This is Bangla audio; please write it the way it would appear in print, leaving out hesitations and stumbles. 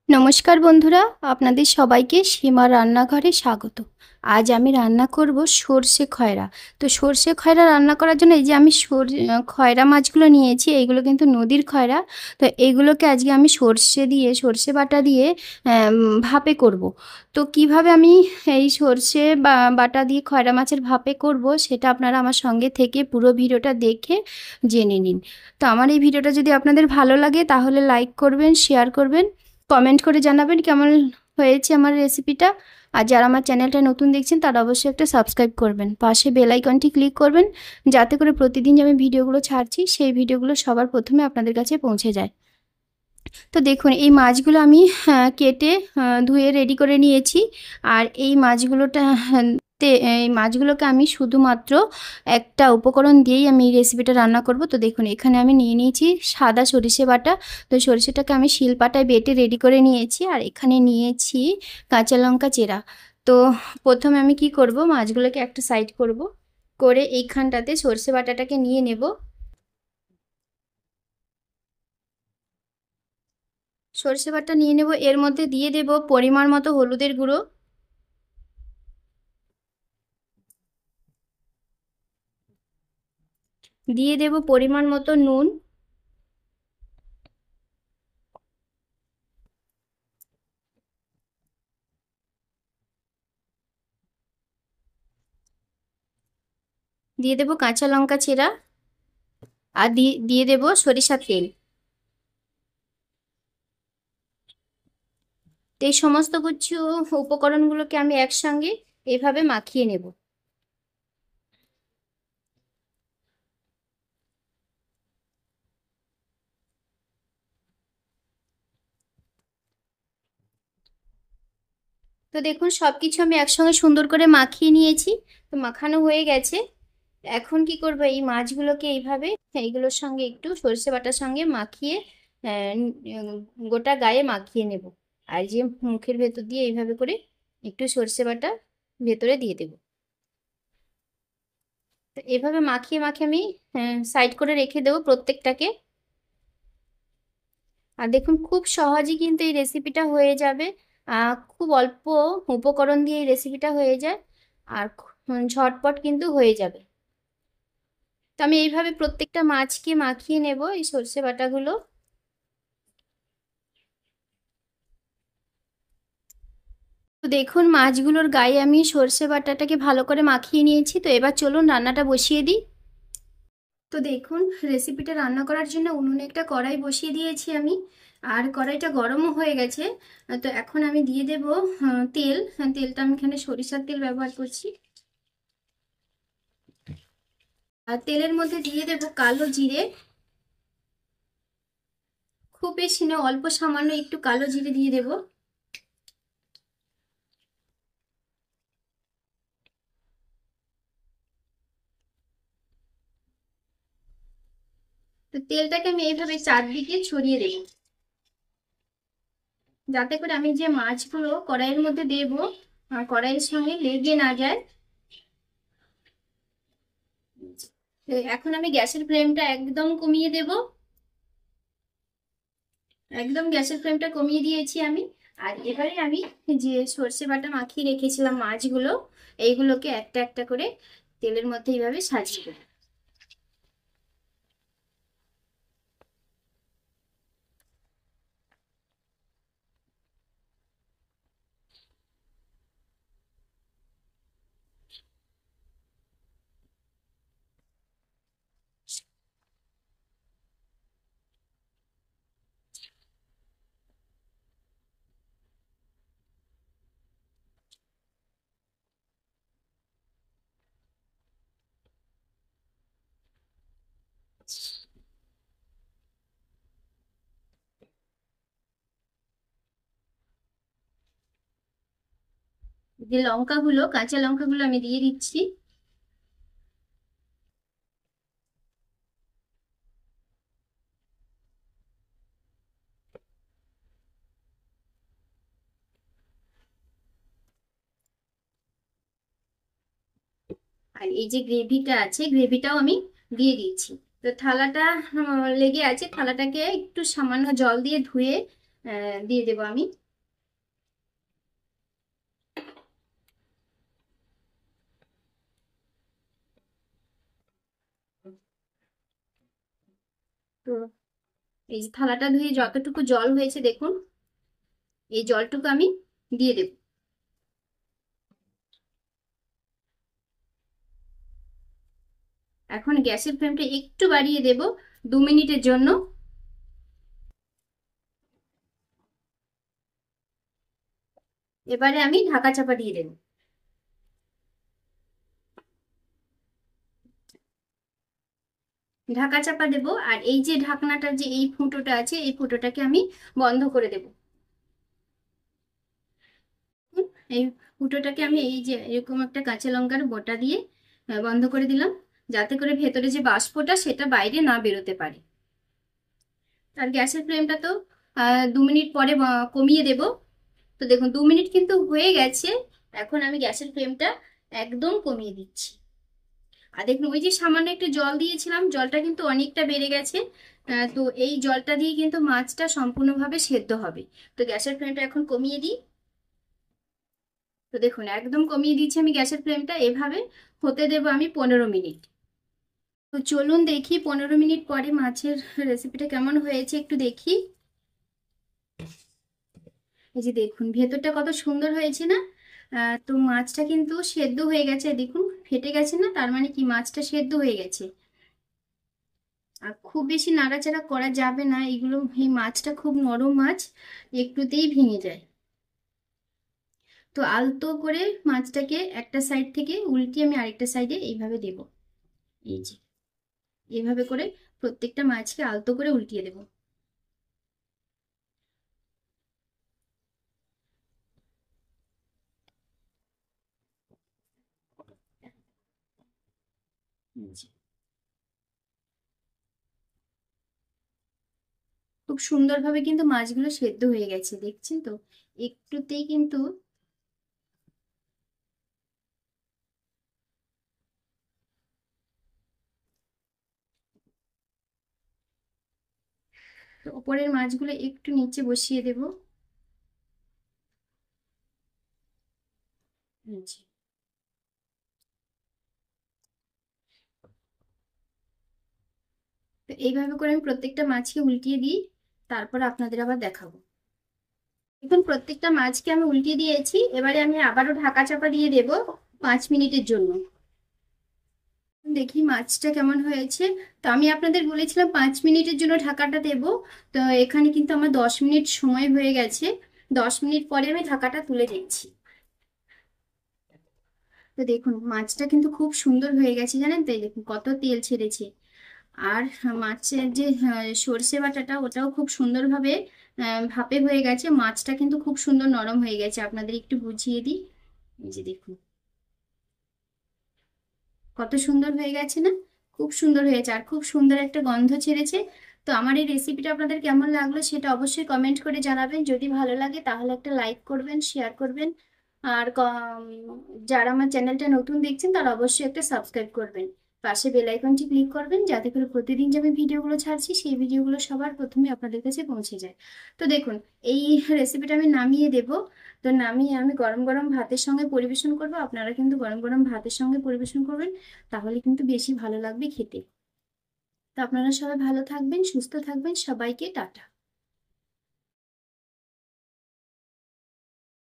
নমস্কার বন্ধুরা, আপনাদের সবাইকে সীমা রান্নাঘরে স্বাগত। আজ আমি রান্না করব সর্ষে খয়রা। তো সর্ষে খয়রা রান্না করার জন্য এই যে আমি খয়রা মাছগুলো নিয়েছি, এইগুলো কিন্তু নদীর খয়রা। তো এইগুলোকে আজকে আমি সর্ষে বাটা দিয়ে ভাপে করব। তো কিভাবে আমি এই সর্ষে বাটা দিয়ে খয়রা মাছের ভাপে করব সেটা আপনারা আমার সঙ্গে থেকে পুরো ভিডিওটা দেখে জেনে নিন। তো আমার এই ভিডিওটা যদি আপনাদের ভালো লাগে তাহলে লাইক করবেন, শেয়ার করবেন, কমেন্ট করে জানাবেন কেমন হয়েছে আমার রেসিপিটা। আর যারা আমার চ্যানেলটা নতুন দেখছেন তারা অবশ্যই একটা সাবস্ক্রাইব করবেন, পাশে বেল আইকনটি ক্লিক করবেন, যাতে করে প্রতিদিন যে আমি ভিডিওগুলো ছাড়ছি সেই ভিডিওগুলো সবার প্রথমে আপনাদের কাছে পৌঁছে যায়। তো দেখুন এই মাছগুলো আমি কেটে ধুয়ে রেডি করে নিয়েছি। আর এই এই মাছগুলোকে আমি শুধুমাত্র একটা উপকরণ দিয়েই আমি এই রেসিপিটা রান্না করব। তো দেখুন এখানে আমি নিয়ে নিয়েছি সাদা সরিষে বাটা। তো সরিষেটাকে আমি শিলপাটায় বেটে রেডি করে নিয়েছি। আর এখানে নিয়েছি কাঁচা লঙ্কা চেরা। তো প্রথমে আমি কি করব, মাছগুলোকে একটা সাইড করব, করে এইখানটাতে সরষে বাটাটাকে নিয়ে নেব। সরষে বাটা নিয়ে নেব, এর মধ্যে দিয়ে দেব পরিমাণ মতো হলুদের গুঁড়ো, দিয়ে দেব পরিমাণ মতো নুন, দিয়ে দেব কাঁচা লঙ্কা চেরা, আর দিয়ে দেব সরিষার তেল। তো এই সমস্ত কিছু উপকরণগুলোকে আমি একসঙ্গে এভাবে মাখিয়ে নেব। তো দেখুন সবকিছু আমি একসঙ্গে সুন্দর করে মাখিয়ে নিয়েছি। তো মাখানো হয়ে গেছে। এখন কি করব, এই মাছগুলোকে এইভাবে এইগুলোর সঙ্গে একটু সরষে বাটার সঙ্গে মাখিয়ে গোটা গায়ে মাখিয়ে নেব। আর যে মুখের ভেতর দিয়ে এইভাবে করে একটু সরষে বাটা ভেতরে দিয়ে দেব। তো এভাবে মাখিয়ে মাখিয়ে আমি সাইড করে রেখে দেবো প্রত্যেকটাকে। আর দেখুন খুব সহজেই কিন্তু এই রেসিপিটা হয়ে যাবে। খুব অল্প উপকরণ দিয়ে এই রেসিপিটা হয়ে যায়। আর ঝটপট কিন্তু হয়ে যাবে। তো আমি এইভাবে প্রত্যেকটা মাছকে মাখিয়ে নেব এই সর্ষে বাটাগুলো। তো দেখুন মাছগুলোর গায়ে আমি সর্ষে বাটাটাকে ভালো করে মাখিয়ে নিয়েছি। তো এবার চলুন রান্নাটা বসিয়ে দিই। তো দেখুন রেসিপিটা রান্না করার জন্য উনুনে একটা কড়াই বসিয়ে দিয়েছি আমি। আর কড়াইটা গরমও হয়ে গেছে। তো এখন আমি দিয়ে দেব তেল। তেলটা আমি এখানে সরিষার তেল ব্যবহার করছি। আর তেলের মধ্যে দিয়ে দেব কালো জিরে। খুব বেশি না, অল্প সামান্য একটু কালো জিরে দিয়ে দেব। তো তেলটাকে আমি এইভাবে চারদিকে ছড়িয়ে দেব, যাতে করে আমি যে মাছগুলো কড়াইয়ের মধ্যে দেব কড়াইয়ের সঙ্গে লেগে না যায়। তো এখন আমি গ্যাসের ফ্লেমটা একদম কমিয়ে দেব। একদম গ্যাসের ফ্লেমটা কমিয়ে দিয়েছি আমি। আর এবারে আমি যে সর্ষে বাটা মাখিয়ে রেখেছিলাম মাছগুলো, এইগুলোকে একটা একটা করে তেলের মধ্যে এইভাবে সাজিয়ে দেব। যে লঙ্কাগুলো, কাঁচা লঙ্কাগুলো আমি দিয়ে দিচ্ছি। আর এই যে গ্রেভিটা আছে, গ্রেভিটাও আমি দিয়ে দিচ্ছি। তো থালাটা লেগে আছে, থালাটাকে একটু সামান্য জল দিয়ে ধুয়ে দিয়ে দেবো আমি। তো এই থালাটা ধুয়ে যতটুকু জল হয়েছে দেখুন, এই জলটুকু আমি দিয়ে দেব। এখন গ্যাসের ফ্লেমটা একটু বাড়িয়ে দেব 2 মিনিটের জন্য। এবারে আমি ঢাকা চাপা দিয়ে দেব। ঢাকা চাপা দেব, আর এই যে ঢাকনাটার যে এই ফুটোটা আছে এই ফুটোটাকে আমি বন্ধ করে দেব। এই ফুটোটাকে আমি এই যে এরকম একটা কাঁচা লঙ্কার বোটা দিয়ে বন্ধ করে দিলাম, যাতে করে ভেতরে যে বাষ্পটা সেটা বাইরে না বেরোতে পারে। আর গ্যাসের ফ্লেমটা তো 2 মিনিট পরে কমিয়ে দেব। তো দেখুন 2 মিনিট কিন্তু হয়ে গেছে। এখন আমি গ্যাসের ফ্লেমটা একদম কমিয়ে দিচ্ছি। আর দেখুন ওই যে সামান্য একটু জল দিয়েছিলাম, জলটা কিন্তু অনেকটা বেড়ে গেছে। তো এই জলটা দিয়ে কিন্তু মাছটা সম্পূর্ণভাবে সেদ্ধ হবে। তো গ্যাসের ফ্লেমটা এখন কমিয়ে দিই। তো দেখুন একদম কমিয়ে দিচ্ছি আমি গ্যাসের ফ্লেমটা। এভাবে হতে দেবো আমি 15 মিনিট। তো চলুন দেখি 15 মিনিট পরে মাছের রেসিপিটা কেমন হয়েছে একটু দেখি। এই যে দেখুন ভেতরটা কত সুন্দর হয়েছে না। তো মাছটা কিন্তু সেদ্ধ হয়ে গেছে, দেখুন ফেটে গেছে না, তার মানে কি মাছটা সেদ্ধ হয়ে গেছে। আর খুব বেশি নাড়াচাড়া করা যাবে না, এগুলো এই মাছটা খুব নরম মাছ, একটুতেই ভেঙে যায়। তো আলতো করে মাছটাকে একটা সাইড থেকে উল্টিয়ে আমি আরেকটা সাইডে এইভাবে দেব। এই যে এইভাবে করে প্রত্যেকটা মাছকে আলতো করে উল্টিয়ে দেব। এই যে খুব সুন্দরভাবে কিন্তু মাছগুলো সেদ্ধ হয়ে গেছে, দেখছেন তো, একটুতেই কিন্তু। তো ওপরের মাছগুলো একটু নিচে বসিয়ে দেব। এই যে তো এইভাবে করে আমি প্রত্যেকটা মাছকে উল্টিয়ে দিই, তারপর আপনাদের আবার দেখাবো। এখন প্রত্যেকটা মাছকে আমি উল্টিয়ে দিয়েছি, এবারে আমি আবারও ঢাকা চাপা দিয়ে দেব 5 মিনিটের জন্য। দেখি মাছটা কেমন হয়েছে। তো আমি আপনাদের বলেছিলাম 5 মিনিটের জন্য ঢাকাটা দেব। তো এখানে কিন্তু আমার 10 মিনিট সময় হয়ে গেছে। 10 মিনিট পরে আমি ঢাকাটা তুলে দিচ্ছি। তো দেখুন মাছটা কিন্তু খুব সুন্দর হয়ে গেছে, জানেন তো, এই দেখুন কত তেল ছেড়েছে। আর মাছের যে সর্ষে বাটাটা ওটাও খুব সুন্দরভাবে ভাপে হয়ে গেছে। মাছটা কিন্তু খুব সুন্দর নরম হয়ে গেছে, আপনাদের একটু বুঝিয়ে দিই। এই যে দেখুন কত সুন্দর হয়ে গেছে না, খুব সুন্দর হয়েছে, আর খুব সুন্দর একটা গন্ধ ছেড়েছে। তো আমার এই রেসিপিটা আপনাদের কেমন লাগলো সেটা অবশ্যই কমেন্ট করে জানাবেন। যদি ভালো লাগে তাহলে একটা লাইক করবেন, শেয়ার করবেন। আর যারা আমার চ্যানেলটা নতুন দেখছেন তারা অবশ্যই একটা সাবস্ক্রাইব করবেন। পাশে বেল আইকনটি ক্লিক করবেন, যাতে করে প্রতিদিন যে আমি ভিডিওগুলো ছাড়ছি সেই ভিডিওগুলো সবার প্রথমে আপনাদের কাছে পৌঁছে যায়। তো দেখুন এই রেসিপিটা আমি নামিয়ে দেব। তো নামিয়ে আমি গরম গরম ভাতের সঙ্গে পরিবেশন করব। আপনারা কিন্তু গরম গরম ভাতের সঙ্গে পরিবেশন করবেন, তাহলে কিন্তু বেশি ভালো লাগবে খেতে। তো আপনারা সবাই ভালো থাকবেন, সুস্থ থাকবেন, সবাইকে টাটা।